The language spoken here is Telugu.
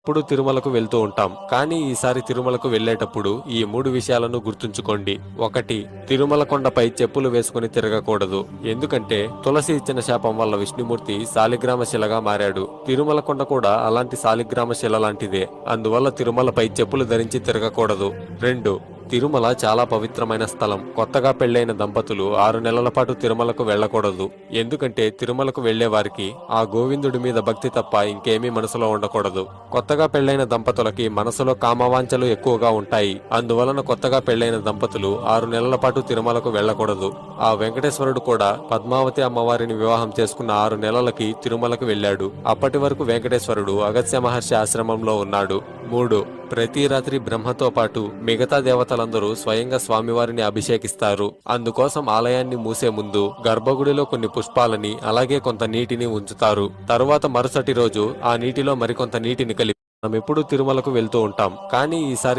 ఇప్పుడు తిరుమలకు వెళ్తూ ఉంటాం. కానీ ఈసారి తిరుమలకు వెళ్ళేటప్పుడు ఈ 3 విషయాలను గుర్తుంచుకోండి. 1. తిరుమల కొండపై చెప్పులు వేసుకుని తిరగకూడదు. ఎందుకంటే తులసి ఇచ్చిన శాపం వల్ల విష్ణుమూర్తి శాలిగ్రామ శిలగా మారాడు. తిరుమల కొండ కూడా అలాంటి శాలిగ్రామ శిల లాంటిదే. అందువల్ల తిరుమలపై చెప్పులు ధరించి తిరగకూడదు. 2. తిరుమల చాలా పవిత్రమైన స్థలం. కొత్తగా పెళ్లైన దంపతులు 6 నెలల పాటు తిరుమలకు వెళ్లకూడదు. ఎందుకంటే తిరుమలకు వెళ్లే వారికి ఆ గోవిందుడి మీద భక్తి తప్ప ఇంకేమీ మనసులో ఉండకూడదు. కొత్తగా పెళ్లైన దంపతులకి మనసులో కామవాంఛలు ఎక్కువగా ఉంటాయి. అందువలన కొత్తగా పెళ్లైన దంపతులు 6 నెలల పాటు తిరుమలకు వెళ్లకూడదు. ఆ వెంకటేశ్వరుడు కూడా పద్మావతి అమ్మవారిని వివాహం చేసుకున్న 6 నెలలకి తిరుమలకు వెళ్ళాడు. అప్పటి వరకు వెంకటేశ్వరుడు అగస్త్య మహర్షి ఆశ్రమంలో ఉన్నాడు. 3. ప్రతి రాత్రి బ్రహ్మతో పాటు మిగతా దేవతలందరూ స్వయంగా స్వామివారిని అభిషేకిస్తారు. అందుకోసం ఆలయాన్ని మూసే ముందు గర్భగుడిలో కొన్ని పుష్పాలని అలాగే కొంత నీటిని ఉంచుతారు. తరువాత మరుసటి రోజు ఆ నీటిలో మరికొంత నీటిని కలిపి మనం ఎప్పుడు తిరుమలకు వెళ్తూ ఉంటాం. కానీ ఈసారి